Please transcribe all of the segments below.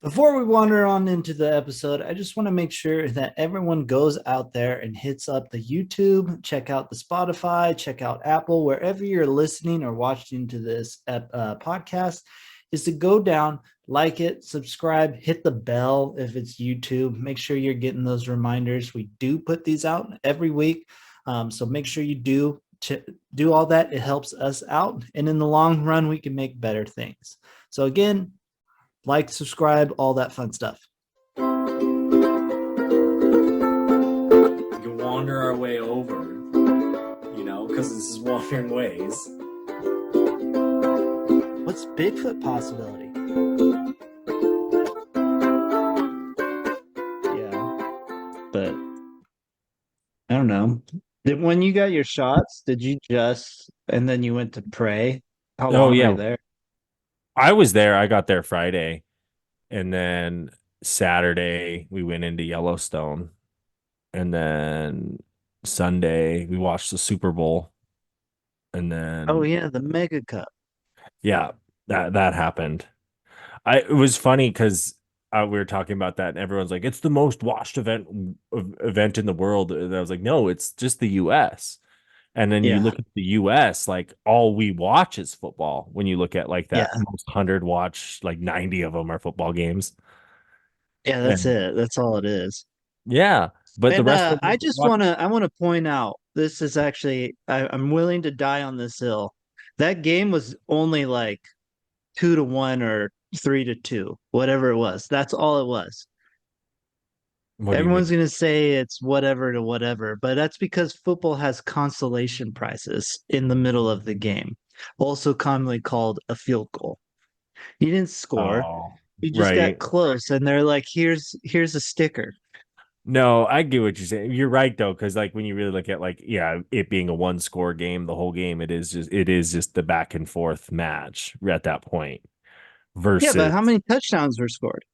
Before we wander on into the episode, I just want to make sure that everyone goes out there and hits up the YouTube, check out the Spotify, check out Apple, wherever you're listening or watching to this podcast, is to go down, like it, subscribe, hit the bell if it's YouTube. Make sure you're getting those reminders. We do put these out every week. So make sure you do all that. It helps us out. And in the long run, we can make better things. So again, like, subscribe, all that fun stuff. We can wander our way over, because this is Wandering Ways. What's Bigfoot possibility? Yeah, but I don't know. When you got your shots, did you just and then you went to pray? How Oh, long were you yeah. there? I was there. I got there Friday. And then Saturday, we went into Yellowstone. And then Sunday, we watched the Super Bowl. And Oh then, yeah, the Mega Cup. yeah, that happened. It was funny because we were talking about that, and everyone's like, "It's the most watched event in the world." And I was like, "No, it's just the U.S." And then you Yeah, look at the US, like all we watch is football. When you look at like yeah, that most 100 watch, like 90 of them are football games. yeah. That's And it. That's all it is. yeah, but the And rest of I them just watch. wanna point out this is actually I'm willing to die on this hill. That game was only like 2-1 or 3-2, whatever it was. That's all it was. What do you Everyone's mean? going to say it's whatever to whatever, but that's because football has consolation prizes in the middle of the game, also commonly called a field goal. You didn't score, Oh, you just got right. close, and they're like, "Here's a sticker." No, I get what you're saying. You're right though, because like when you really look at like, yeah, it being a one score game, the whole game, it is just the back and forth match at that point Yeah, but versus how many touchdowns were scored?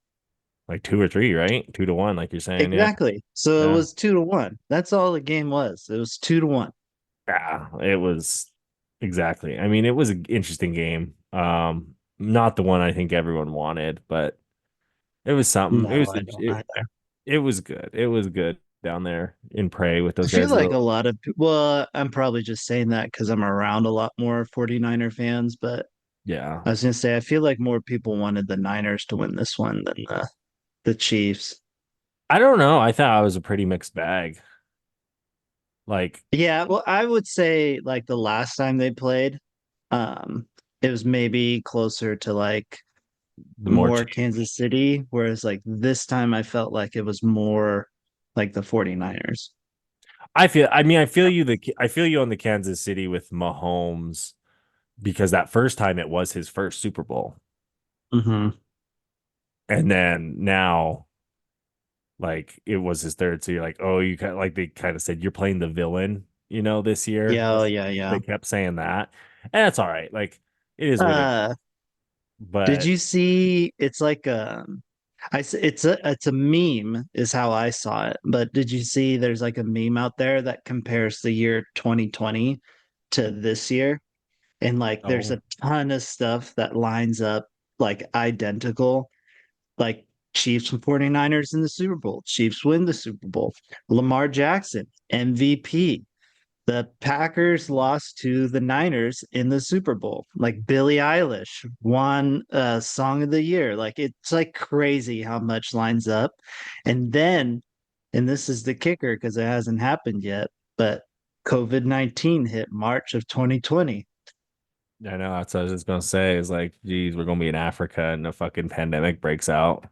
like two or three, right? 2-1, like you're saying, yeah. Exactly. So it Yeah. was 2-1. That's all the game was. It was 2-1. Yeah, it was exactly. I mean, it was an interesting game. Not the one I think everyone wanted, but it was something. No, I don't either. It was good. It was good down there in Prey with I those feel guys. like a lot of well, I'm probably just saying that because I'm around a lot more 49er fans, but Yeah. I was gonna say I feel like more people wanted the Niners to win this one than the Chiefs. I don't know. I thought it was a pretty mixed bag. Like Yeah, well, I would say like the last time they played, um, it was maybe closer to like the more more Chiefs. Kansas City, whereas like this time I felt like it was more like the 49ers. I feel you on the Kansas City with Mahomes because that first time it was his first Super Bowl. Mm-hmm. And then now like it was his third. So you're like, oh, you kind of like they kind of said you're playing the villain, this year. Yeah, oh, yeah, yeah. They kept saying that, and that's all right. Like it is what it. Uh, did But you see? It's like it's a meme is how I saw it. But did you see? There's like a meme out there that compares the year 2020 to this year, and like there's oh, a ton of stuff that lines up like identical. Like Chiefs and 49ers in the Super Bowl. Chiefs win the Super Bowl. Lamar Jackson, MVP. The Packers lost to the Niners in the Super Bowl. Like Billie Eilish won Song of the Year. Like it's like crazy how much lines up. And then, and this is the kicker because it hasn't happened yet, but COVID-19 hit March of 2020. I know that's what I was just gonna say. Is like, geez, we're gonna be in Africa and a fucking pandemic breaks out.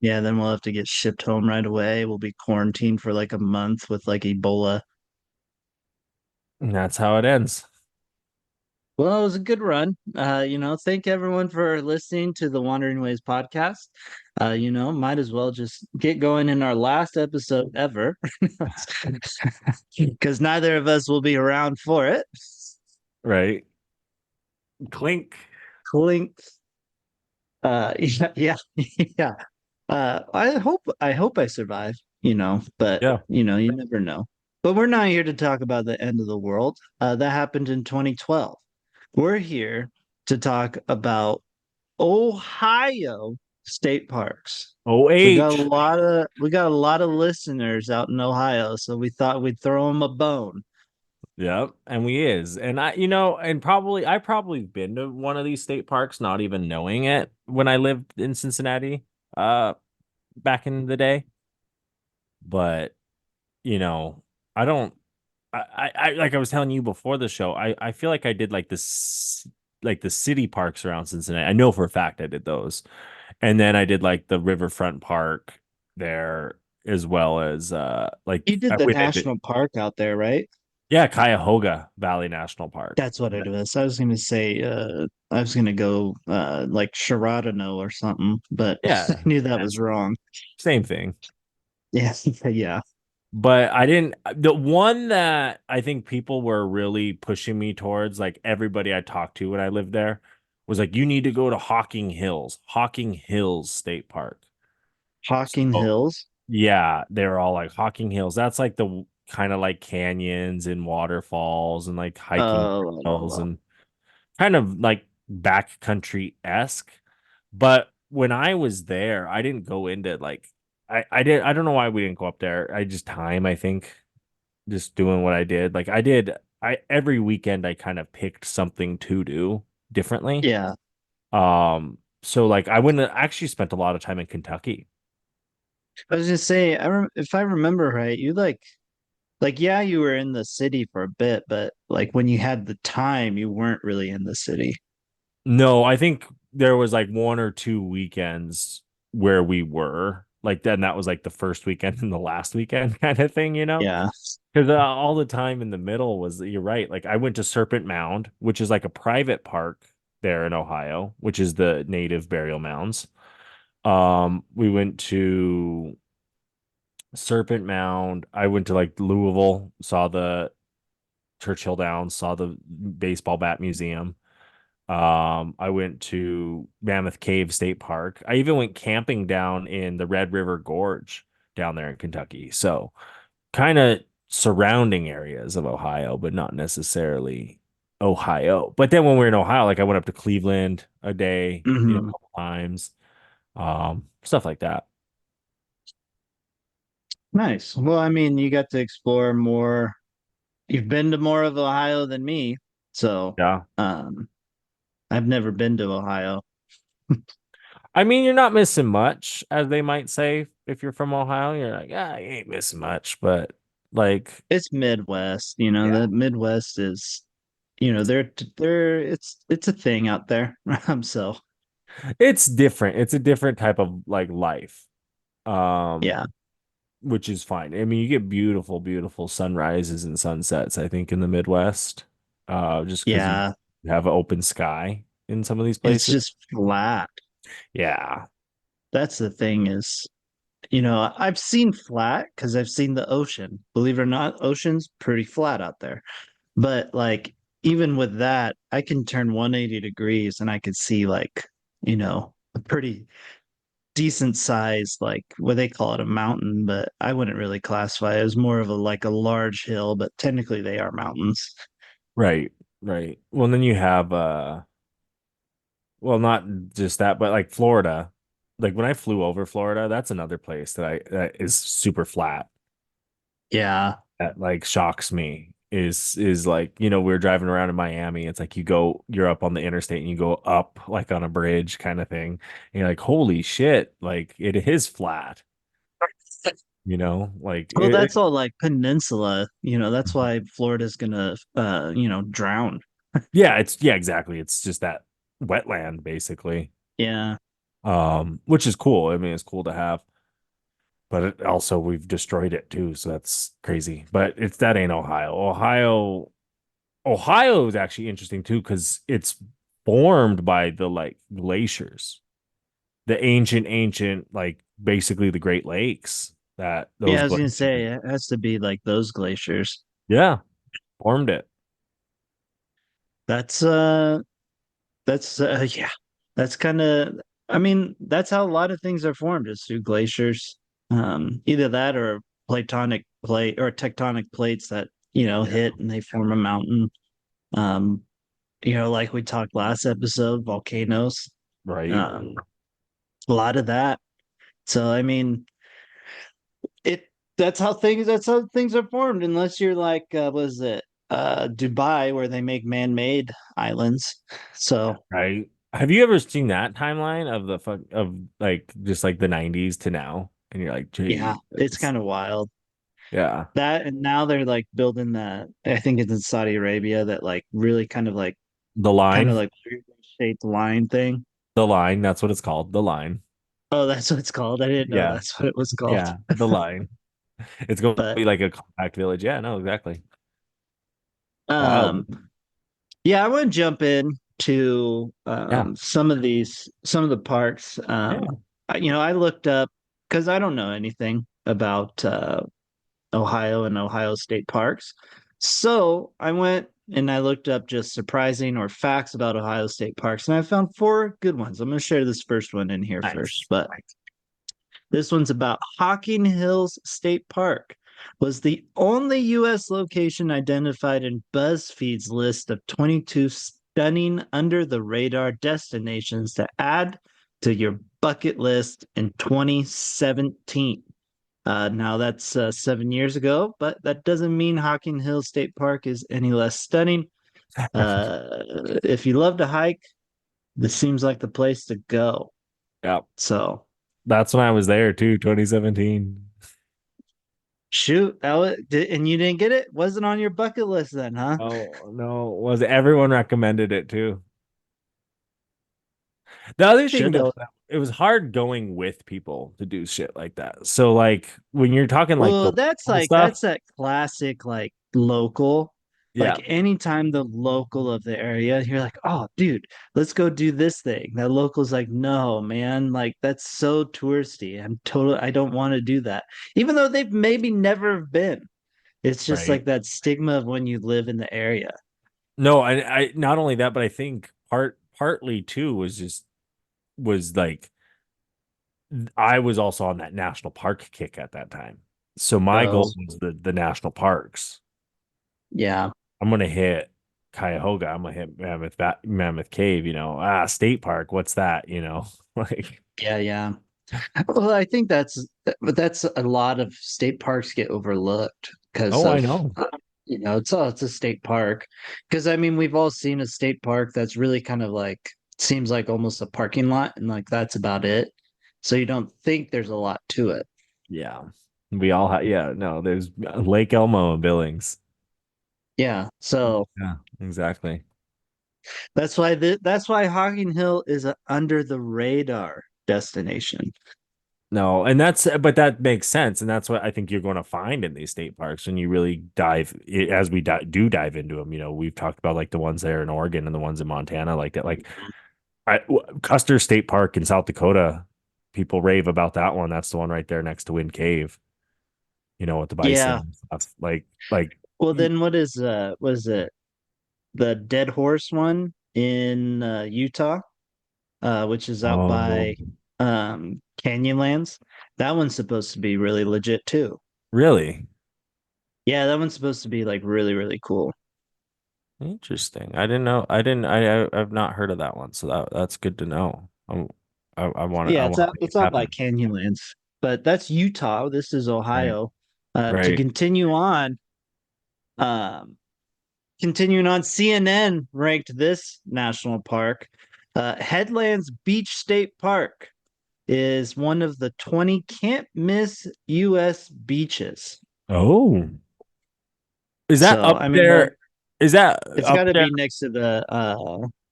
Yeah, then we'll have to get shipped home right away. We'll be quarantined for like a month with like Ebola. And that's how it ends. Well, it was a good run. Thank everyone for listening to the Wandering Ways podcast. Might as well just get going in our last episode ever because neither of us will be around for it. Right? Clink. Clink. Yeah, yeah, yeah. I hope I survive, but Yeah. you never know. But we're not here to talk about the end of the world. That happened in 2012. We're here to talk about Ohio. state parks. OH. We got a lot of listeners out in Ohio, so we thought we'd throw them a bone. Yep, and we is. And and probably I probably been to one of these state parks, not even knowing it when I lived in Cincinnati, uh, back in the day. But, you know, I don't I like I was telling you before the show, I feel like I did like the city parks around Cincinnati. I know for a fact I did those. And then I did like the riverfront park there as well as You like did I the went into national park out there, right? yeah, Cuyahoga Valley National Park. That's what it was. I was gonna say I was gonna go like Chirotano or something, but I Yeah, knew that was wrong. same thing. Yeah, yeah. But I didn't, the one that I think people were really pushing me towards, like everybody I talked to when I lived there, was like, you need to go to Hocking Hills State Park. Hocking So, Hills. yeah, they're all like Hocking Hills. That's like the kind of like canyons and waterfalls and like hiking trails Oh, and kind of like backcountry-esque. But when I was there, I didn't go into like I don't know why we didn't go up there. I just time, I think, just doing what I did. Like I every weekend I kind of picked something to do differently. yeah. So like I wouldn't actually spent a lot of time in Kentucky. I was gonna say, if I remember right, you yeah, you were in the city for a bit, but like when you had the time, you weren't really in the city. No, I think there was like one or two weekends where we were like then that was like the first weekend and the last weekend kind of thing, you know? Yeah. Because all the time in the middle was, you're right. Like I went to Serpent Mound, which is like a private park there in Ohio, which is the native burial mounds. We went to Serpent Mound. I went to like Louisville, saw the Churchill Downs, saw the baseball bat museum. I went to Mammoth Cave State Park. I even went camping down in the Red River Gorge down there in Kentucky. So kind of surrounding areas of Ohio, but not necessarily Ohio. But then when we are in Ohio, like I went up to Cleveland a day, a Hmm. couple times, stuff like that. Nice. Well, I mean, you got to explore more. You've been to more of Ohio than me, so Yeah. um, I've never been to Ohio. I mean, you're not missing much, as they might say. If you're from Ohio, you're like, ah, you ain't missing much. But like, It's Midwest, yeah, the Midwest is, it's a thing out there. So it's different. It's a different type of like life. Um, yeah, which is fine. I mean, you get beautiful, beautiful sunrises and sunsets, I think, in the Midwest. Just because you yeah, have an open sky in some of these it's places. just flat. Yeah. That's the thing is, I've seen flat because I've seen the ocean. Believe it or not, ocean's pretty flat out there. But like even with that, I can turn 180 degrees and I could see like, a pretty decent size, like what they call it a mountain, but I wouldn't really classify it as more of a like a large hill, but technically they are mountains. Right. Right. Well, then you have well, not just that, but like Florida. Like when I flew over Florida, that's another place that is super flat. Yeah. That like shocks me is like, we're driving around in Miami. It's like you're up on the interstate and you go up like on a bridge kind of thing. And you're like, holy shit, like it is flat, like Well, that's all like peninsula, that's why Florida's gonna drown. yeah, yeah, exactly. It's just that wetland basically. Yeah. Which is cool. I mean, it's cool to have, but also we've destroyed it too, so that's crazy. But it's that ain't Ohio. Ohio is actually interesting too because it's formed by the like glaciers, the ancient, like basically the Great Lakes that Yeah, those I was gonna glaciers, say it has to be like those glaciers. yeah, formed it. That's yeah. That's kind of I mean, that's how a lot of things are formed is through glaciers. Either that or platonic plate or tectonic plates that, Yeah. hit and they form a mountain. Um, like we talked last episode, volcanoes. Right. Um, a lot of that. So I mean, it that's how things are formed. Unless you're like, was it Dubai, where they make man-made islands. So Right. Have you ever seen that timeline of the fuck of like just like the 90s to now? And you're like, yeah, gee, it's kind of wild. yeah. That and now they're like building that. I think it's in Saudi Arabia that like really The kind of line, like shaped line thing. the line, that's what it's called. The line. Oh, that's what it's called. I didn't know Yeah. that's what it was called. Yeah. The line. It's going to But be like a compact village. Yeah, no, exactly. Wild. um yeah, I want to jump in to Yeah. some of the parks. Yeah. I looked up because I don't know anything about Ohio and Ohio state parks. So I went and I looked up just surprising or facts about Ohio state parks, and I found four good ones. I'm going to share this first one in here first, Nice. but this one's about Hocking Hills State Park. Was the only U.S. location identified in BuzzFeed's list of 22 stunning under the radar destinations to add to your bucket list in 2017. Now that's 7 years ago, but that doesn't mean Hocking Hills State Park is any less stunning. If you love to hike, this seems like the place to go. Yeah. So That's when I was there too, 2017. shoot, and you didn't get it? Wasn't on your bucket list then, huh? Oh, no. Was everyone recommended it too? The other thing Should have. though, it was hard going with people to do shit like that. So like when you're talking like the Well, that's local like stuff, that's that classic like local. yeah, Like anytime the local of the area, you're like, oh, dude, let's go do this thing. That local's like, no, man, like that's so touristy. I don't want to do that. Even though they've maybe never been. It's just right. like that stigma of when you live in the area. No, I not only that, but I think partly too was like I was also on that national park kick at that time. So my goal So was the national parks. yeah, I'm gonna hit Cuyahoga. I'm gonna hit Mammoth Cave. State park. What's that? Like, yeah. Well, I think that's a lot of state parks get overlooked because oh, I of know. it's a state park. Because I mean, we've all seen a state park that's really kind of like seems like almost a parking lot, and like that's about it. So you don't think there's a lot to it. Yeah, we all have. Yeah, no, there's Lake Elmo and Billings. Yeah. So Yeah, exactly. that's why Hocking Hill is an under the radar destination. No, but that makes sense, and that's what I think you're going to find in these state parks when you really as we do dive into them. We've talked about like the ones there in Oregon and the ones in Montana, like that. Like Custer State Park in South Dakota, people rave about that one. That's the one right there next to Wind Cave. With the bison Yeah. and stuff. Like Well, then what is it? The Dead Horse one in Utah, which is out oh, by Canyonlands. That one's supposed to be really legit too. really? Yeah, that one's supposed to be like really, really cool. Interesting. I didn't know. I've not heard of that one, so that's good to know. I Yeah, want to make it it's out by happen. Canyonlands, but that's Utah. This is Right. Ohio. To Right. um, continuing on, CNN ranked this national park, Headlands Beach State Park is one of the 20 can't miss U.S. beaches. Oh, is that So, up I mean, there? Is that it's up got to there? be next to the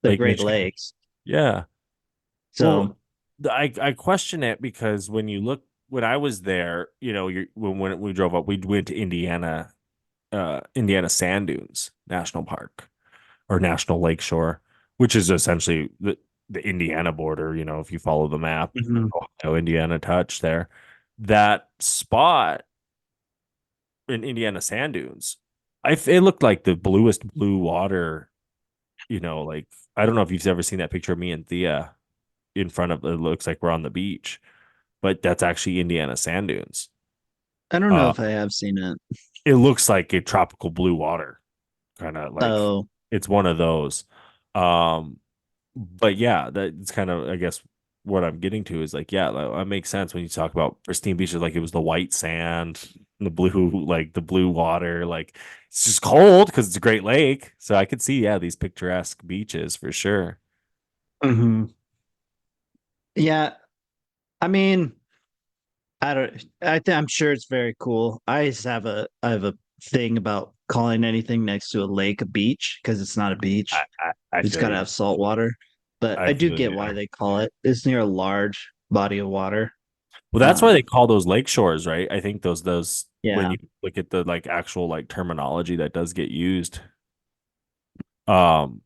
Lake Great Michigan. Lakes. Yeah. Well, So, I question it because when I was there, when we drove up, we went to Indiana Sand Dunes National Park or National Lakeshore, which is essentially the Indiana border. If you follow the map, mhm. Ohio, Indiana touch there. That spot in Indiana Sand Dunes, it looked like the bluest blue water. Like I don't know if you've ever seen that picture of me and Thea in front of it. Looks like we're on the beach, but that's actually Indiana Sand Dunes. I don't know Uh, if I have seen it. it looks like a tropical blue water, kind of like Oh, it's one of those. Um, but yeah, that's kind of, I guess. what I'm getting to is like, yeah, that makes sense when you talk about pristine beaches, like it was the white sand, the blue, like the blue water, like it's just cold because it's a Great Lake. So I could see, yeah, these picturesque beaches for sure. Hmm. Yeah, I mean, I don't. I'm sure it's very cool. I have a thing about calling anything next to a lake a beach because it's not a beach. I It's feel got to you. have salt water. But I I do feel get you. why they call it. It's near a large body of water. Well, that's why they Um, call those lake shores, right? I think those when yeah. you look at the like actual like terminology that does get used. Um,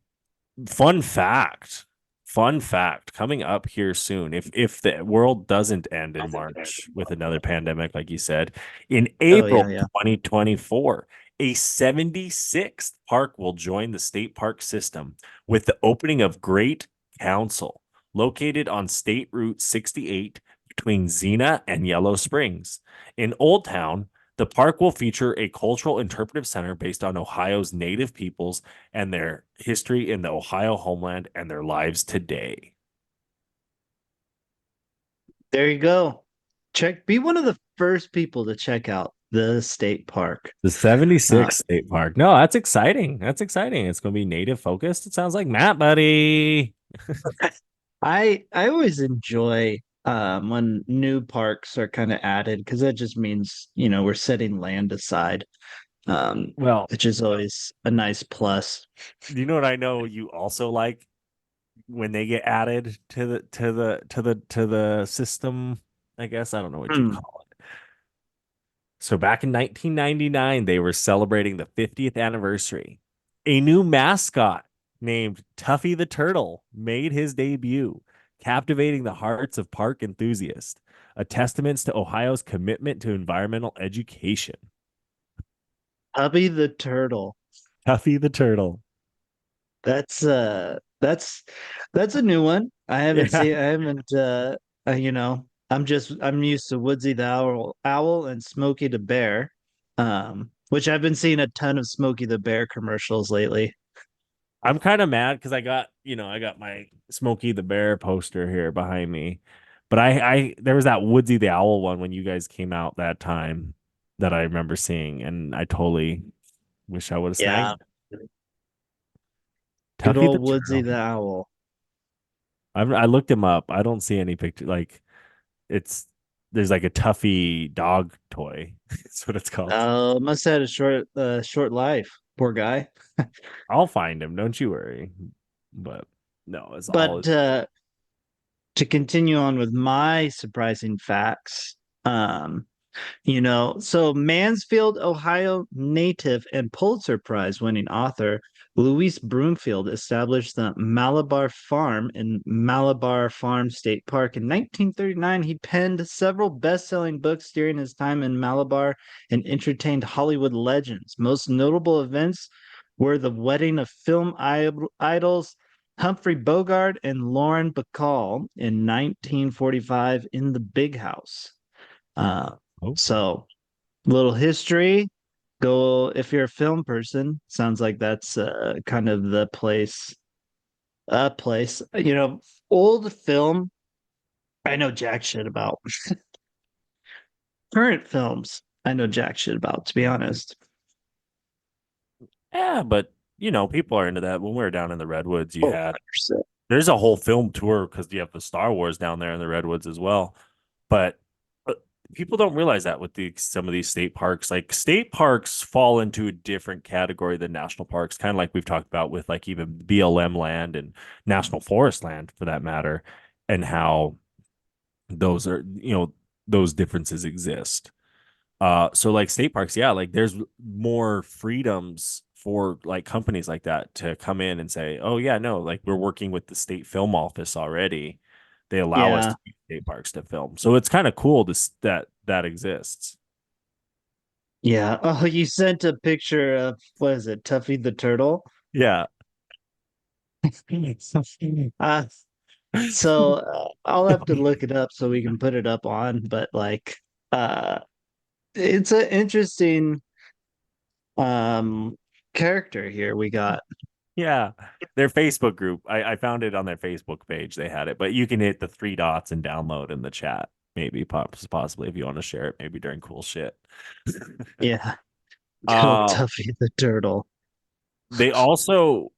Fun fact. Fun fact coming up here soon. If the world doesn't end in March with another pandemic, like you said, in Oh April yeah, yeah. 2024, a 76th park will join the state park system with the opening of Great Council, located on State Route 68 between Xena and Yellow Springs. In Old Town, the park will feature a cultural interpretive center based on Ohio's native peoples and their history in the Ohio homeland and their lives today. There you go. Be one of the first people to check out the state park. The Uh, 76th state park. No, that's exciting. That's exciting. It's going to be native focused. It sounds like Matt, buddy. I always enjoy when new parks are kind of added because that just means, we're setting land aside, Well, which is always a nice plus. you know what I know you also like when they get added to the system, I guess. I don't know what you'd Hmm. call it. So back in 1999, they were celebrating the 50th anniversary. A new mascot named Tuffy the Turtle made his debut, captivating the hearts of park enthusiasts, a testament to Ohio's commitment to environmental education. Hubby the turtle. Tuffy the Turtle. That's that's a new one. Yeah, I haven't I'm used to Woodsy the owl and Smokey the bear. Which I've been seeing a ton of Smokey the Bear commercials lately. I'm kind of mad because I got my Smokey the Bear poster here behind me. But there was that Woodsy the Owl one when you guys came out that time that I remember seeing, and I totally wish I would have Yeah, snagged good Tuffy the old Woodsy Turtle. the owl. I looked him up. I don't see any picture. Like it's there's like a Tuffy dog toy. That's what it's called. Must have had a short life. Poor guy. I'll find him. Don't you worry. But no, it's all But to continue on with my surprising facts, um, so Mansfield, Ohio native and Pulitzer Prize winning author Louise Broomfield established the Malabar Farm in Malabar Farm State Park. In 1939, he penned several best-selling books during his time in Malabar and entertained Hollywood legends. Most notable events were the wedding of idols Humphrey Bogart and Lauren Bacall in 1945 in the Big House. Uh, oh, so little history. Go if you're a film person. Sounds like that's kind of the place. Place. Old film. I know jack shit about. Current films. I know jack shit about. To be honest. yeah, but people are into that. When we were down in the Redwoods, you Oh, had 100%. there's a whole film tour because you have the Star Wars down there in the Redwoods as well. But people don't realize that with some of these state parks, like state parks fall into a different category than national parks, kind of like we've talked about with like even BLM land and national forest land for that matter, and how those are, those differences exist. So like state parks, yeah, like there's more freedoms for like companies like that to come in and say, oh yeah, no, like we're working with the state film office already. They allow us Yeah. to use state parks to film. So it's kind of cool that exists. Yeah. Oh, you sent a picture of what is it, Tuffy the turtle? Yeah. uh, I'll have to look it up so we can put it up on, but like uh it's an interesting um character here we got. Yeah, their Facebook group. I found it on their Facebook page. They had it, but you can hit the three dots and download in the chat. Maybe possibly if you want to share it, maybe during cool shit. Yeah. Good old uh, Tuffy the turtle. they also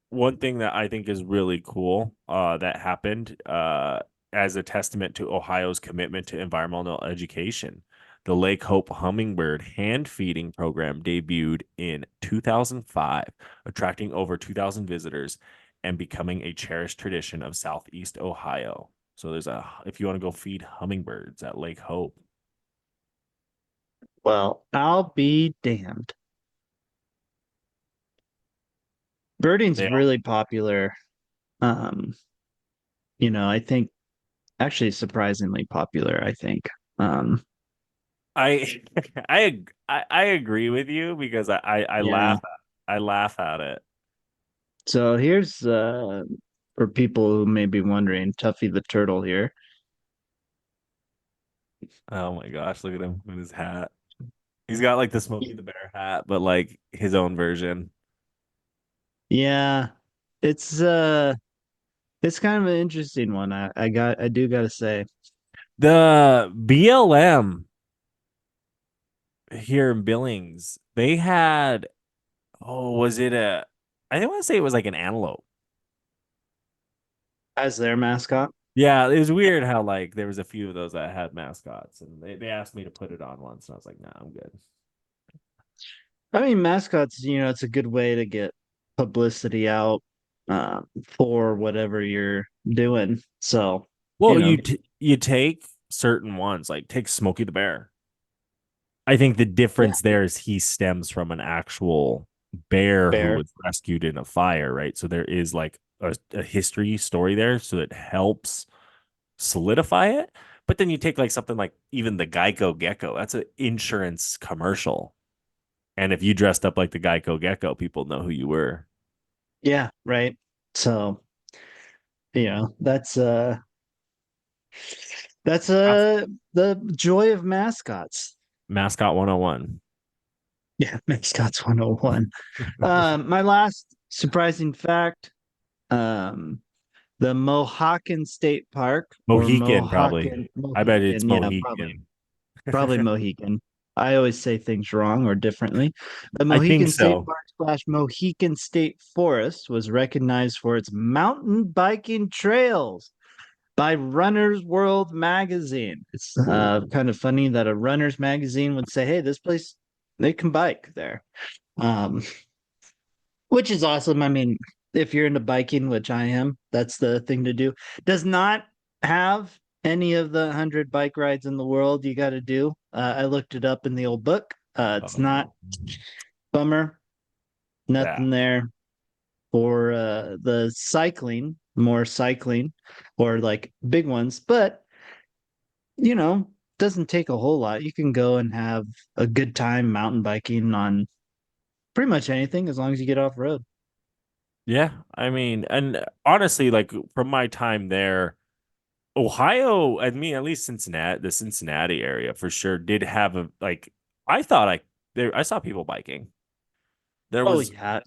one thing that I think is really cool that happened as a testament to Ohio's commitment to environmental education. The Lake Hope Hummingbird hand feeding program debuted in 2005, attracting over 2,000 visitors and becoming a cherished tradition of Southeast Ohio. So if you want to go feed hummingbirds at Lake Hope, Well, I'll be damned. Birding's they, really popular. Um, I think actually surprisingly popular, I think. Um, I, I agree with you because yeah. I laugh at it. So here's for people who may be wondering, Tuffy the turtle here. Oh my gosh, look at him with his hat. He's got like the Smokey the Bear hat, but like his own version. Yeah. It's it's kind of an interesting one. I do gotta say. The BLM here in Billings, they had, oh, was it I didn't want to say it was like an antelope. As their mascot. Yeah, it was weird how like there was a few of those that had mascots and they asked me to put it on once and I was like, nah, I'm good. I mean, mascots, it's a good way to get publicity out for whatever you're doing. So, you Well, know, you take certain ones, like take Smokey the Bear. I think the yeah, difference there is he stems from an actual bear who bear. was rescued in a fire, right? So there is like a history story there, so it helps solidify it. But then you take like something like even the Geico Gecko, that's an insurance commercial. And if you dressed up like the Geico Gecko, people know who you were. Yeah, right. So, that's the joy of mascots. Mascot 101. Yeah, mascots 101. My last surprising fact, um, the Mohican State Park or Mohican, probably. I bet it's Yeah, probably. Mohican. Probably Mohican. I always say things wrong or differently. The I think Mohican State so. Park slash Mohican State Forest was recognized for its mountain biking trails by Runner's World magazine. It's kind of funny that a runner's magazine would say, "Hey, this place they can bike there," um, which is awesome. I mean, if you're into biking, which I am, that's the thing to do. Does not have any of the 100 bike rides in the world you got to do. I looked it up in the old book. It's not Oh, bummer, yeah. nothing there for the cycling, more cycling or like big ones, but doesn't take a whole lot. You can go and have a good time mountain biking on pretty much anything as long as you get off road. Yeah. I mean, and honestly, like from my time there, Ohio, I mean, at least Cincinnati, the Cincinnati area for sure did have a like I thought I saw people biking. There Oh was yeah.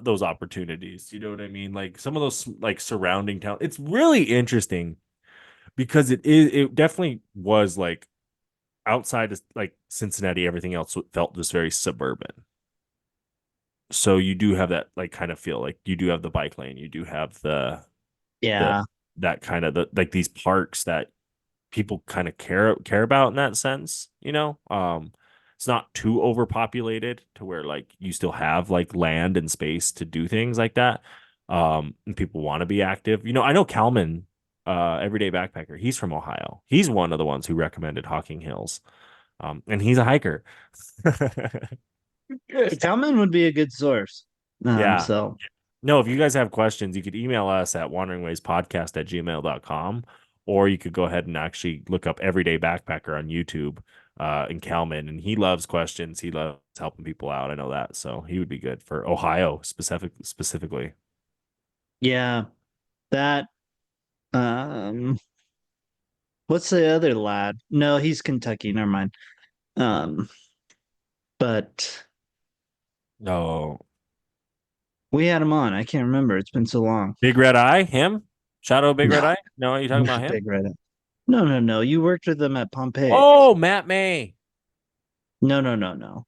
those opportunities, you know what I mean? Like some of those like surrounding town. It's really interesting because it definitely was like outside of like Cincinnati, everything else felt just very suburban. So you do have that like kind of feel like you do have the bike lane, you do have the Yeah. that kind of the like these parks that people kind of care about in that sense, you know. It's not too overpopulated to where like you still have like land and space to do things like that. And people want to be active. You know, I know Kalman, everyday backpacker, he's from Ohio. He's one of the ones who recommended Hocking Hills. And he's a hiker. Talman would be a good source. Yeah. So No, if you guys have questions, you could email us at wanderingwayspodcast@gmail.com, or you could go ahead and actually look up Everyday Backpacker on YouTube in Kalman. And he loves questions. He loves helping people out. I know that. So he would be good for Ohio specifically. yeah, that um what's the other lad? No, he's Kentucky, never mind. Um, but No. We had him on. I can't remember. It's been so long. Big Red Eye, him? Shadow Big No, Red Eye? No, are you talking about not him? Big Red. No, no, no. You worked with them at Pompeii. Oh, Matt May. No, no, no, no.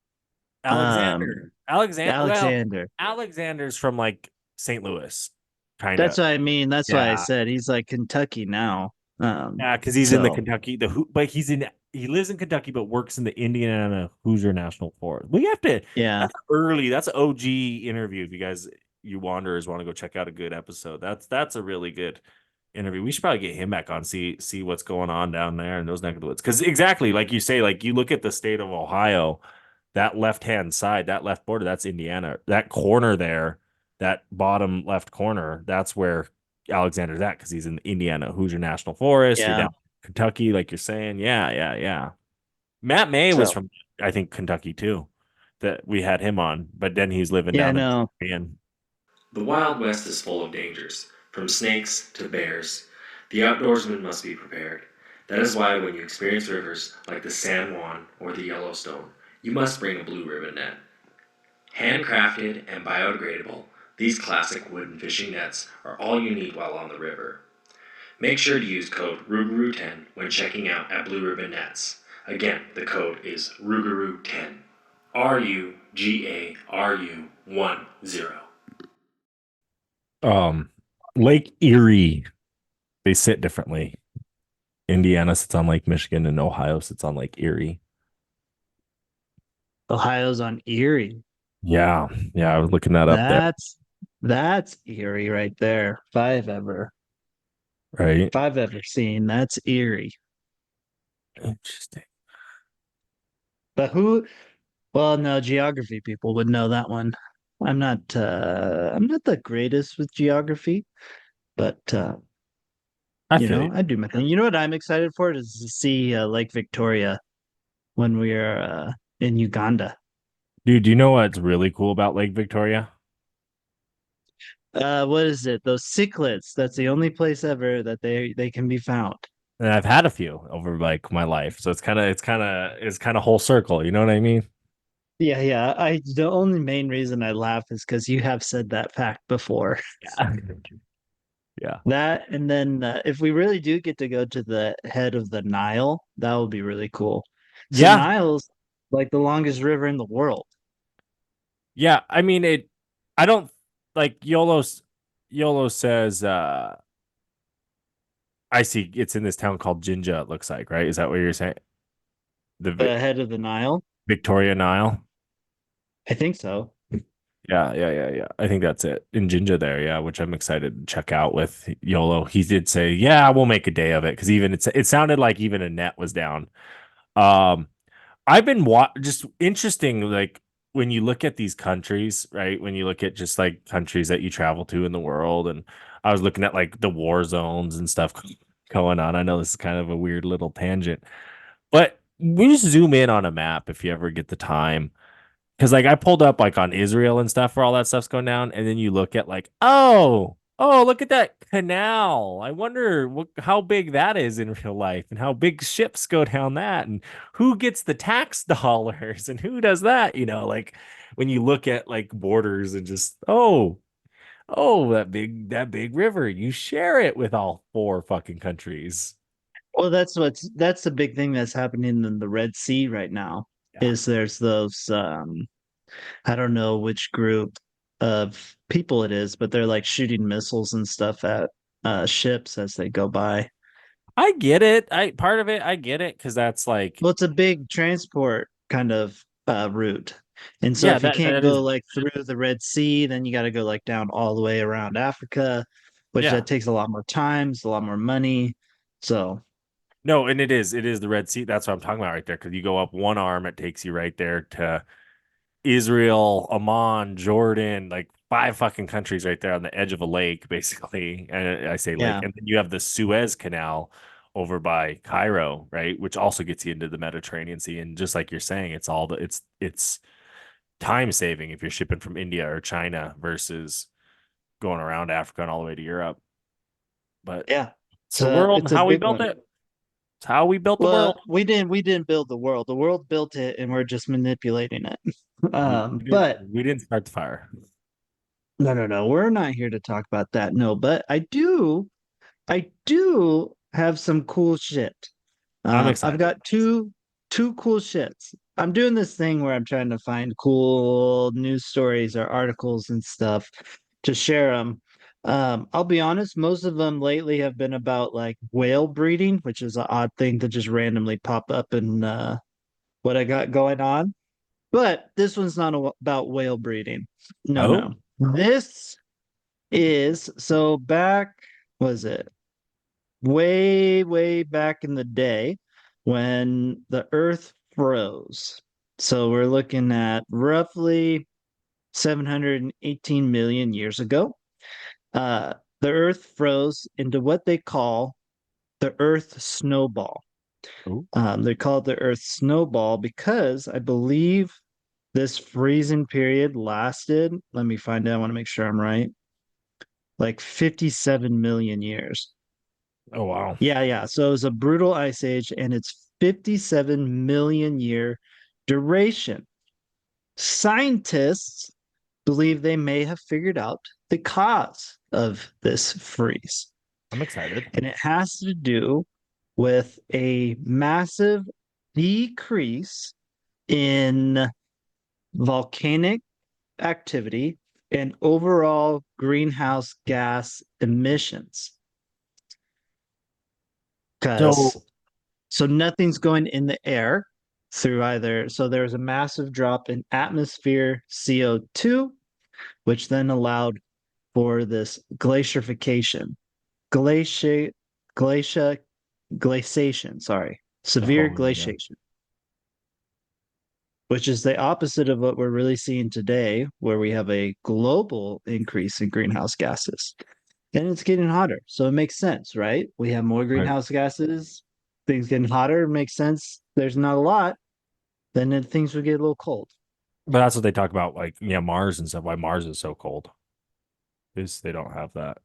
Alexander. Well, Alexander. Alexander's from like St. Louis, kind That's of. what I mean. That's why I Yeah. said he's like Kentucky now. Yeah, because he's in the So Kentucky, but he lives in Kentucky, but works in the Indiana Hoosier National Forest. We have to, yeah, that's an OG interview. If you guys, you wanderers want to go check out a good episode, that's a really good interview. We should probably get him back on, see what's going on down there in those neck of the woods. Because exactly like you say, like you look at the state of Ohio, that left hand side, that left border, that's Indiana. That corner there, that bottom left corner, that's where Alexander's at because he's in Indiana Hoosier National Forest. You're yeah. down Kentucky, like you're saying. Yeah, yeah, yeah. Matt May was So from, I think, Kentucky too. That we had him on, but then he's living yeah, down in no. Michigan. The Wild West is full of dangers, from snakes to bears. The outdoorsman must be prepared. That is why when you experience rivers like the San Juan or the Yellowstone, you must bring a blue ribbon net. Handcrafted and biodegradable, these classic wooden fishing nets are all you need while on the river. Make sure to use code RUGAROO10 when checking out at Blue Ribbon Nets. Again, the code is RUGAROO10. RUGARU10. Um, Lake Erie, they sit differently. Indiana sits on Lake Michigan and Ohio sits on Lake Erie. Ohio's on Erie. Yeah, yeah, I was looking that up there, That's that's Erie right there. right? If I've ever seen, that's Erie. Interesting. But who well, no, geography people would know that one. I'm not the greatest with geography, but I feel you. I do my thing. You know what I'm excited for is to see Lake Victoria when we're in Uganda. Dude, do you know what's really cool about Lake Victoria? What is it? Those cichlids. That's the only place ever that they can be found. And I've had a few over like my life. So it's kind of whole circle, you know what I mean? Yeah, yeah. I the only main reason I laugh is because you have said that fact before. Yeah. Yeah. That and then if we really do get to go to the head of the Nile, that would be really cool. So Yeah. Nile's like the longest river in the world. Yeah. I mean I don't like YOLO says I see it's in this town called Jinja, it looks like, right? Is that what you're saying? The The head of the Nile? Victoria Nile? I think so. Yeah, yeah, yeah, yeah. I think that's it. In Jinja there, yeah, which I'm excited to check out with YOLO. He did say, "Yeah, we'll make a day of it," because even it sounded like even a net was down. Um, I've been just interesting, like when you look at these countries, right? When you look at just like countries that you travel to in the world, and I was looking at like the war zones and stuff going on. I know this is kind of a weird little tangent, but we just zoom in on a map if you ever get the time. Because like I pulled up like on Israel and stuff where all that stuff's going down, and then you look at like, oh, look at that canal. I wonder how big that is in real life, and how big ships go down that, and who gets the tax dollars, and who does that. Like when you look at like borders and just that big river, you share it with all four fucking countries. Well, that's the big thing that's happening in the Red Sea right now. Yeah, Is there's those I don't know which group of people it is, but they're like shooting missiles and stuff at ships as they go by. I get it. I part of it, I get it because that's like, Well, it's a big transport kind of route. And so yeah, if you that can't that go is, like through the Red Sea, then you got to go like down all the way around Africa, which yeah. that takes a lot more time, it's a lot more money. So, No, and it is the Red Sea. That's what I'm talking about right there. Because you go up one arm, it takes you right there to Israel, Oman, Jordan, like five fucking countries right there on the edge of a lake, basically. And I say lake, yeah. and then you have the Suez Canal over by Cairo, right, which also gets you into the Mediterranean Sea. And just like you're saying, it's time saving if you're shipping from India or China versus going around Africa and all the way to Europe. But Yeah. it's the world and It's a how we big built one. it. It's how we built the Well, world. we didn't build the world. The world built it and we're just manipulating it. We didn't But we didn't start the fire. No, no, no. We're not here to talk about that. No, but I do have some cool shit. I'm I've excited. got two cool shits. I'm doing this thing where I'm trying to find cool news stories or articles and stuff to share them. I'll be honest, most of them lately have been about like whale breeding, which is an odd thing to just randomly pop up in what I got going on. But this one's not about whale breeding. No, Oh, no. This is so back, was it way, way back in the day when the earth froze. So we're looking at roughly 718 million years ago. Uh, the earth froze into what they call the earth snowball. oh, They call it the earth snowball because I believe this freezing period lasted, let me find out, I want to make sure I'm right, like 57 million years. oh wow. Yeah, yeah. So it was a brutal ice age and it's 57 million year duration. Scientists believe they may have figured out the cause of this freeze. I'm excited. And it has to do with a massive decrease in volcanic activity and overall greenhouse gas emissions. Because So, so nothing's going in the air through either. So there was a massive drop in atmosphere CO2, which then allowed for this glaciification, glacia, glacia, glaciation, sorry, severe oh yeah. glaciation, which is the opposite of what we're really seeing today, where we have a global increase in greenhouse gases. And it's getting hotter. So it makes sense, right? We have more Right. greenhouse gases, things getting hotter, makes sense. There's not a lot, then things would get a little cold. But that's what they talk about, like, yeah, Mars and stuff, why Mars is so cold. Is they don't have that.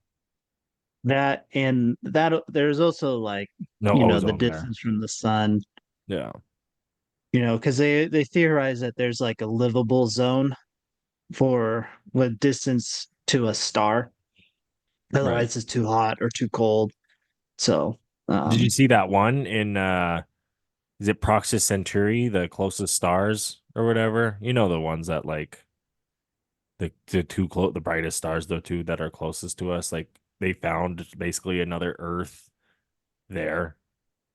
That and that there's also like, No the ozone there. distance from the sun, Yeah. because they theorize that there's like a livable zone for what distance to a star. Right. Otherwise it's too hot or too cold. So Did you um see that one in is it Proxima Centauri, the closest stars or whatever? You know the ones that like the brightest stars, the two that are closest to us, like they found basically another Earth there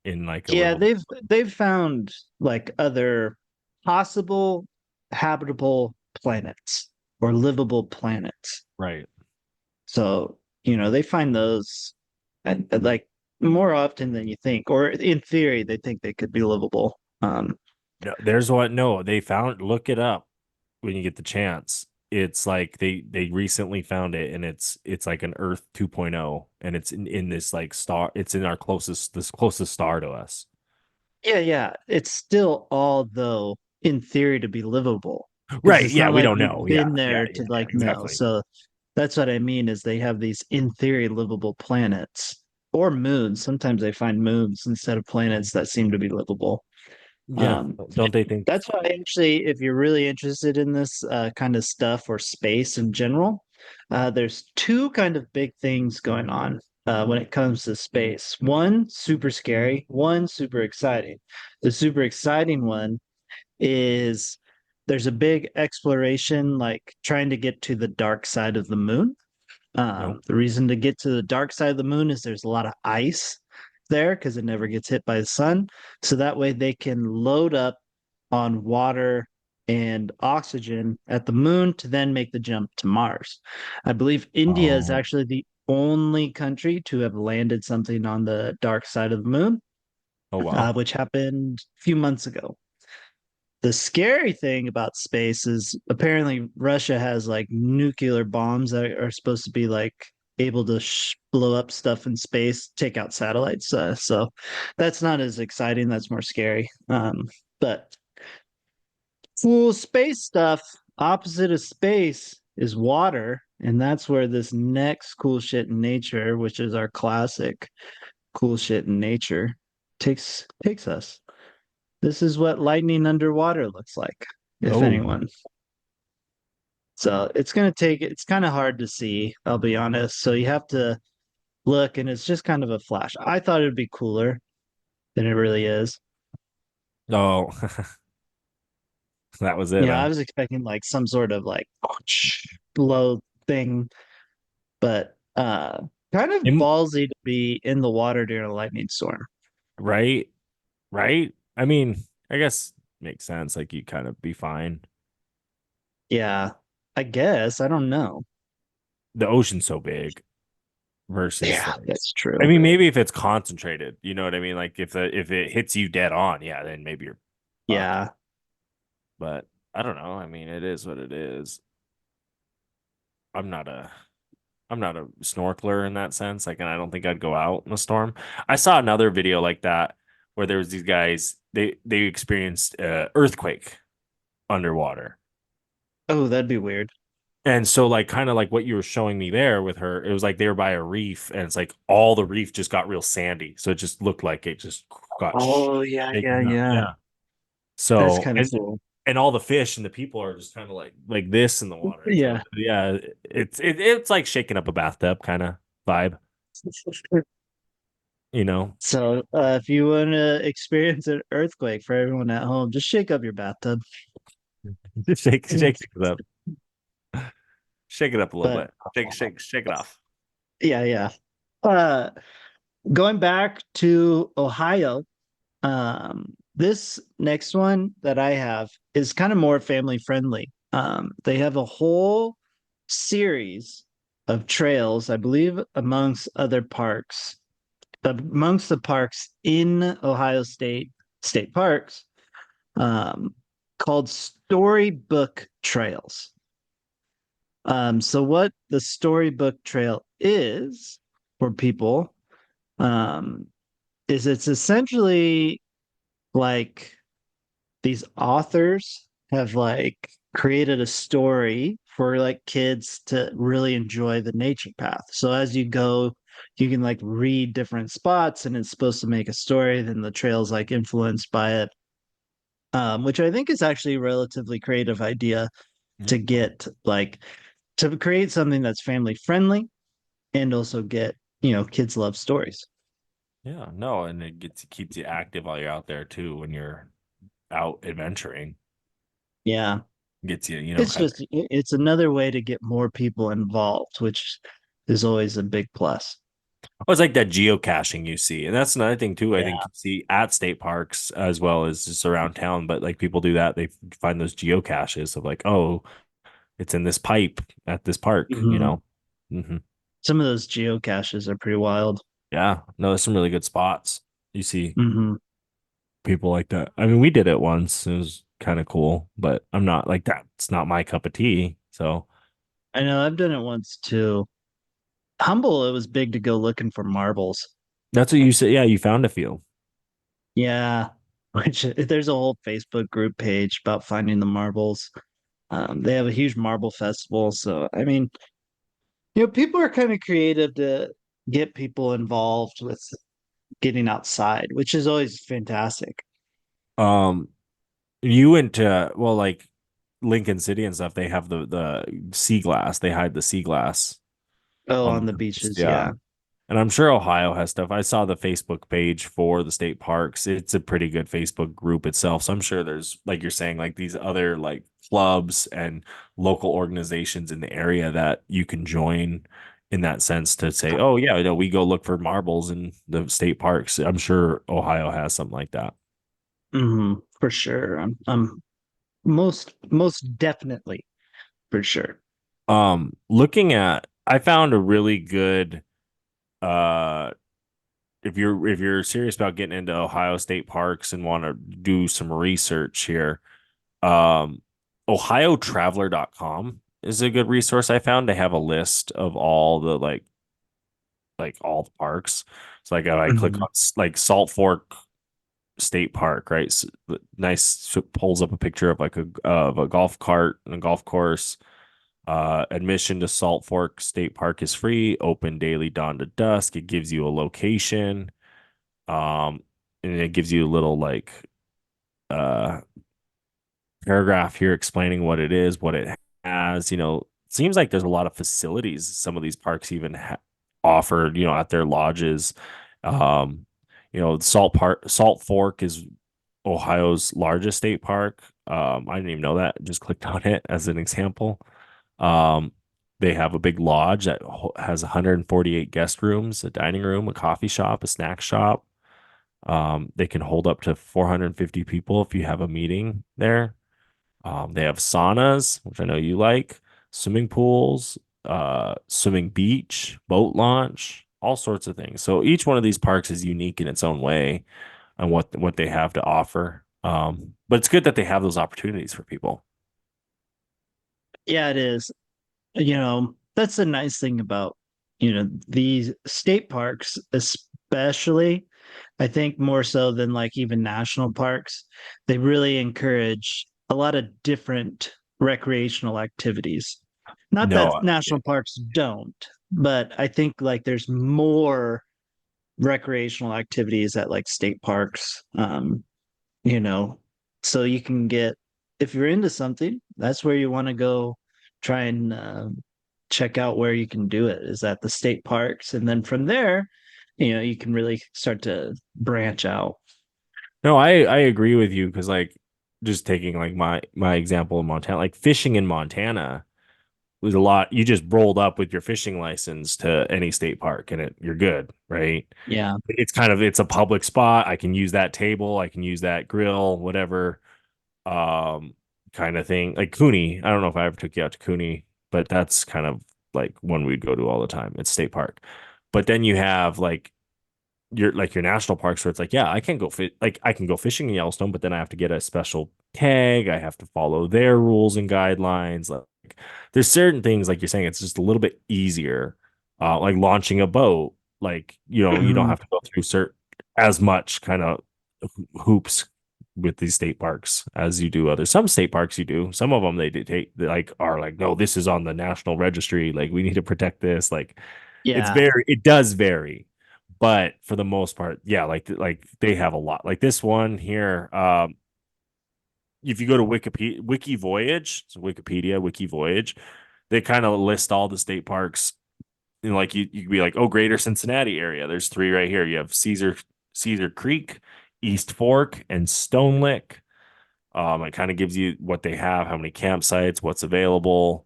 in like a yeah, little they've found like other possible habitable planets or livable planets. right. So, they find those like more often than you think, or in theory, they think they could be livable. No, there's what no, they found look it up when you get the chance. It's like they recently found it and it's like an Earth 2.0 and it's in this like star it's in our closest star to us. Yeah, yeah. It's still all though in theory to be livable because Right. it's Yeah, not we like don't we've know. Yeah. been Yeah. there Yeah. to Yeah. like know. Exactly. So that's what I mean is they have these in theory livable planets or moons. Sometimes they find moons instead of planets that seem to be livable. Yeah. Um, Don't they think That's why actually, if you're really interested in this kind of stuff or space in general, there's two kind of big things going on when it comes to space. One super scary, one super exciting. The super exciting one is there's a big exploration, like trying to get to the dark side of the moon. no? The reason to get to the dark side of the moon is there's a lot of ice there because it never gets hit by the sun. So that way they can load up on water and oxygen at the moon to then make the jump to Mars. I believe India is Oh, actually the only country to have landed something on the dark side of the moon, oh wow. which happened a few months ago. The scary thing about space is apparently Russia has like nuclear bombs that are supposed to be like able to blow up stuff in space, take out satellites. So that's not as exciting. That's more scary. But cool space stuff, opposite of space is water. And that's where this next cool shit in nature, which is our classic cool shit in nature, takes us. This is what lightning underwater looks like, if Oh, anyone. So it's kind of hard to see, I'll be honest. So you have to look, and it's just kind of a flash. I thought it'd be cooler than it really is. Oh, that was it, You know, I huh? was expecting like some sort of like low thing, but kind of Im- ballsy to be in the water during a lightning storm. right? Right? I mean, I guess makes sense. Like you kind of be fine. Yeah, I guess. I don't know. The ocean's so big versus Yeah, like, that's I true. mean, maybe if it's concentrated, you know what I mean? Like if it hits you dead on, yeah, then maybe you're fucked. Yeah. But I don't know. I mean, it is what it is. I'm not a I'm not a snorkeler in that sense. Like, and I don't think I'd go out in a storm. I saw another video like that where there was these guys. They experienced earthquake underwater, Oh, that'd be weird. and so like kind of like what you were showing me there with her. It was like they were by a reef, and it's like all the reef just got real sandy, so it just looked like it just got Oh, yeah, yeah, shaken up. yeah. Yeah. That's So kind of cool. and all the fish and the people are just kind of like this in the water. And so Yeah. yeah, it's like shaking up a bathtub kind of vibe, you know. So, if you want to experience an earthquake for everyone at home, just shake up your bathtub. Just shake it up. Shake it up a little But bit. Shake it off. yeah, yeah. Uh, Going back to Ohio, this next one that I have is kind of more family friendly. They have a whole series of trails, I believe, amongst the parks in Ohio state parks, um, called Storybook Trails. So what the Storybook Trail is for people, um, is it's essentially like these authors have like created a story for like kids to really enjoy the nature path. So as you go, you can like read different spots and it's supposed to make a story. Then the trail's like influenced by it, which I think is actually a relatively creative idea Yeah. to get like to create something that's family friendly and also get, kids love stories. Yeah, no, and keeps you active while you're out there too when you're out adventuring. Yeah. Gets you, It's kind of. just it's another way to get more people involved, which is always a big plus. Oh, it's like that geocaching you see. And that's another thing too. I think Yeah. you see at state parks as well as just around town. But like people do that, they find those geocaches of like, oh, it's in this pipe at this park, you Hmm. know. Hmm. Some of those geocaches are pretty wild. Yeah, no, there's some really good spots. You see Hmm. people like that. I mean, we did it once. It was kind of cool, but I'm not like that. It's not my cup of tea. So I know I've done it once too. Humble, it was big to go looking for marbles. that's what you said. Yeah, you found a few. Yeah. Which there's a whole Facebook group page about finding the marbles. They have a huge marble festival. So I mean, people are kind of creative to get people involved with getting outside, which is always fantastic. Um, you went to well, like Lincoln City and stuff. They have the sea glass. They hide the sea glass Oh, on the on the coast. beaches, Yeah. yeah. And I'm sure Ohio has stuff. I saw the Facebook page for the state parks. It's a pretty good Facebook group itself. So I'm sure there's, like you're saying, like these other like clubs and local organizations in the area that you can join in that sense to say, oh, yeah, we go look for marbles in the state parks. I'm sure Ohio has something like that. For sure. I'm most definitely for sure. I found a really good, uh, if you're serious about getting into Ohio state parks and want to do some research here, um, ohiotraveler.com is a good resource I found. They have a list of all the like all the parks. So like I click Mhm. on like Salt Fork State Park, right? So, nice, so it pulls up a picture of like a golf cart and a golf course. Admission to Salt Fork State Park is free, open daily dawn to dusk. It gives you a location. Um, and it gives you a little like uh paragraph here explaining what it is, what it has, seems like there's a lot of facilities some of these parks even offered, at their lodges. Um, Salt Fork is Ohio's largest state park. I didn't even know that. Just clicked on it as an example. Um, they have a big lodge that has 148 guest rooms, a dining room, a coffee shop, a snack shop. They can hold up to 450 people if you have a meeting there. They have saunas, which I know you like, swimming pools, swimming beach, boat launch, all sorts of things. So each one of these parks is unique in its own way on what they have to offer. But it's good that they have those opportunities for people. Yeah, it is. That's the nice thing about, these state parks, especially, I think more so than like even national parks, they really encourage a lot of different recreational activities. Not that No, yeah. national parks don't, but I think like there's more recreational activities at like state parks. You know, so you can get, if you're into something, that's where you want to go try and check out where you can do it is at the state parks. And then from there, you can really start to branch out. No, I agree with you because like just taking like my example in Montana, like fishing in Montana was a lot. You just rolled up with your fishing license to any state park and you're good, right? Yeah. It's a public spot. I can use that table, I can use that grill, whatever um kind of thing. Like Cooney, I don't know if I ever took you out to Cooney, but that's kind of like one we'd go to all the time. It's state park. But then you have your national parks where it's like, yeah, I can go fit like I can go fishing in Yellowstone, but then I have to get a special tag. I have to follow their rules and guidelines. Like there's certain things like you're saying, it's just a little bit easier. Like launching a boat, like you don't Mhm. have to go through as much kind of hoops with these state parks as you do others. Some state parks you do. Some of them they like are like, no, this is on the national registry. Like we need to protect this. Like Yeah. it does vary, but for the most part, yeah, like they have a lot. Like this one here, if you go to Wikipedia, Wiki Voyage, so Wikipedia, Wiki Voyage, they kind of list all the state parks. And like you could be like, oh, Greater Cincinnati area. There's three right here. You have Caesar Creek, East Fork, and Stone Lick. It kind of gives you what they have, how many campsites, what's available.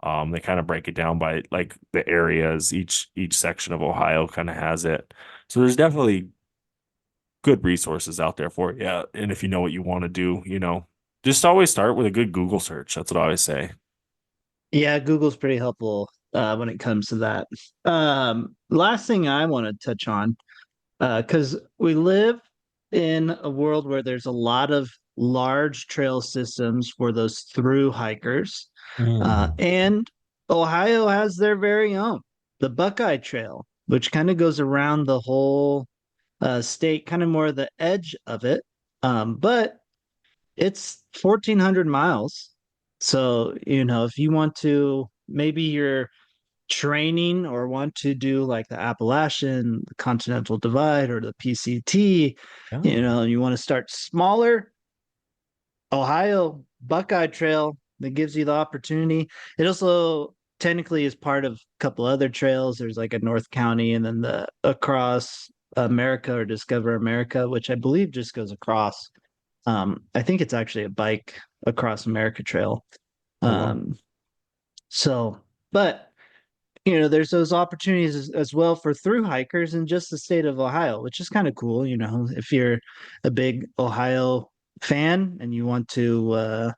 They kind of break it down by like the areas. Each section of Ohio kind of has it. So there's definitely good resources out there for it. Yeah. And if you know what you want to do, just always start with a good Google search. That's what I always say. Yeah, Google's pretty helpful when it comes to that. Last thing I want to touch on, because we live in a world where there's a lot of large trail systems for those through hikers. Mm. And Ohio has their very own, the Buckeye Trail, which kind of goes around the whole state, kind of more the edge of it. But it's 1,400 miles. So, if you want to, maybe you're training or want to do like the Appalachian, the Continental Divide, or the PCT, Oh, you want to start smaller, Ohio Buckeye Trail that gives you the opportunity. It also technically is part of a couple other trails. There's like a North County and then the Across America or Discover America, which I believe just goes across. I think it's actually a bike across America trail. oh well. Um, so, but there's those opportunities as well for through hikers in just the state of Ohio, which is kind of cool. If you're a big Ohio fan and you want to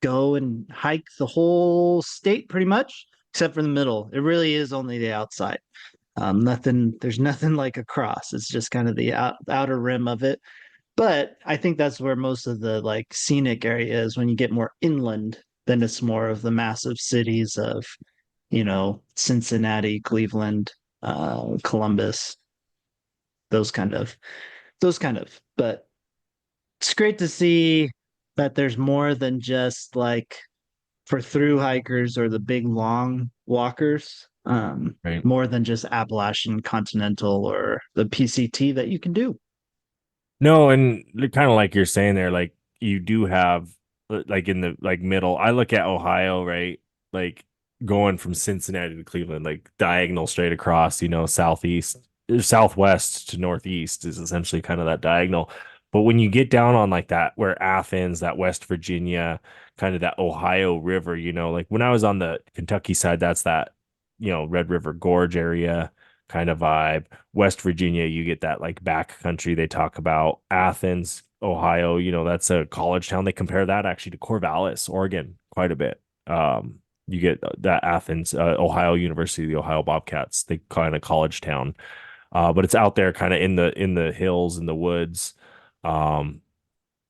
go and hike the whole state pretty much, except for the middle. It really is only the outside. There's nothing like across. It's just kind of the outer rim of it. But I think that's where most of the like scenic area is when you get more inland, then it's more of the massive cities of, Cincinnati, Cleveland, Columbus, those kind of, but it's great to see that there's more than just like for through hikers or the big long walkers, Right. more than just Appalachian Continental or the PCT that you can do. No, and kind of like you're saying there, like you do have. like in the like middle. I look at Ohio, right? Like going from Cincinnati to Cleveland, like diagonal straight across, southeast, southwest to northeast is essentially kind of that diagonal. But when you get down on like that, where Athens, that West Virginia, kind of that Ohio River, like when I was on the Kentucky side, that's that, Red River Gorge area kind of vibe. West Virginia, you get that like back country they talk about. Athens, Ohio, that's a college town. They compare that actually to Corvallis, Oregon, quite a bit. You get that Athens, Ohio University, the Ohio Bobcats, they kind of college town. But it's out there kind of in the hills, in the woods. Um,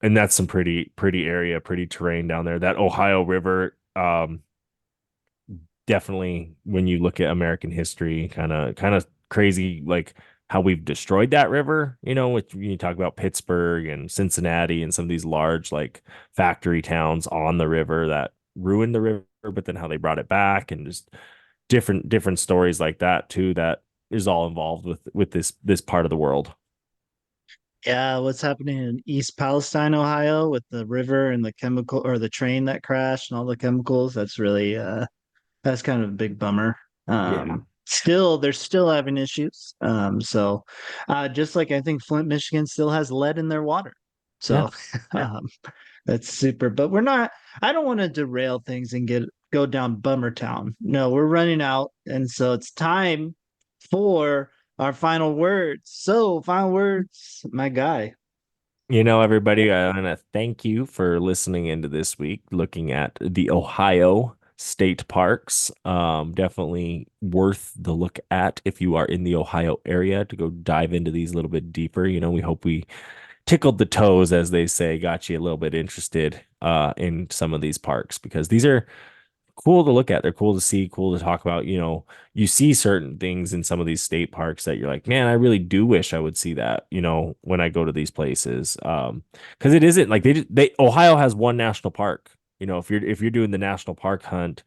and that's some pretty area, pretty terrain down there. That Ohio River, definitely when you look at American history, kind of crazy, like how we've destroyed that river, which you talk about Pittsburgh and Cincinnati and some of these large like factory towns on the river that ruined the river, but then how they brought it back and just different stories like that too, that is all involved with this part of the world. Yeah, what's happening in East Palestine, Ohio, with the river and the chemical or the train that crashed and all the chemicals? That's really that's kind of a big bummer. Yeah. Still, they're still having issues. Just like I think Flint, Michigan still has lead in their water. Yeah. So, Yeah. um, that's super. But we're not, I don't want to derail things and go down Bummer Town. No, we're running out. And so it's time for our final words. So, final words, my guy. Everybody, I want to thank you for listening into this week, looking at the Ohio state parks. Definitely worth the look at if you are in the Ohio area to go dive into these a little bit deeper. We hope we tickled the toes, as they say, got you a little bit interested in some of these parks because these are cool to look at. They're cool to see, cool to talk about. You see certain things in some of these state parks that you're like, man, I really do wish I would see that, when I go to these places. Because it isn't like they Ohio has one national park. If you're doing the national park hunt,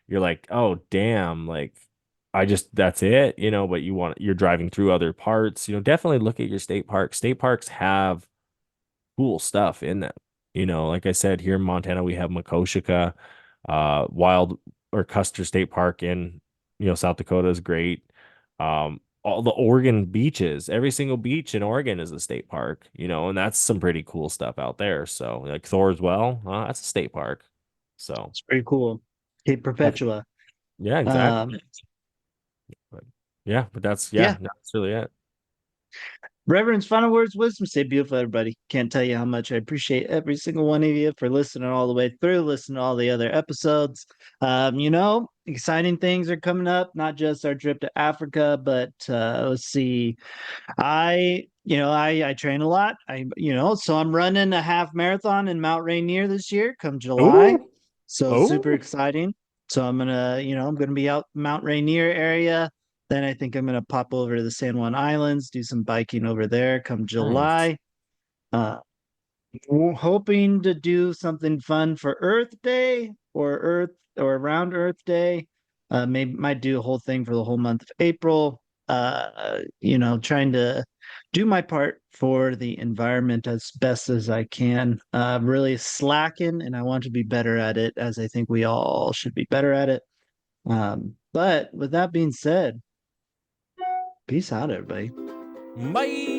you're like, oh damn, like I just that's it, but you're driving through other parts, definitely look at your state parks. State parks have cool stuff in them. Like I said, here in Montana, we have Makoshika, Wild or Custer State Park in, South Dakota is great. All the Oregon beaches, every single beach in Oregon is a state park, and that's some pretty cool stuff out there. So like Thor's Well, that's a state park. So It's pretty cool. Cape that's, Perpetua. yeah, exactly. Um, But yeah, but yeah. that's really it. Reverend's final words, wisdom. Stay beautiful, everybody. Can't tell you how much I appreciate every single one of you for listening all the way through, listening to all the other episodes. Exciting things are coming up, not just our trip to Africa, but let's see. I train a lot. So I'm running a half marathon in Mount Rainier this year, come July. Oh, So super oh, exciting. So I'm gonna be out Mount Rainier area. Then I think I'm gonna pop over to the San Juan Islands, do some biking over there come nice. July. Uh, hoping to do something fun for Earth Day or around Earth Day. Maybe might do a whole thing for the whole month of April. Trying to do my part for the environment as best as I can. Really slacking, and I want to be better at it, as I think we all should be better at it. But with that being said, peace out, everybody. Bye.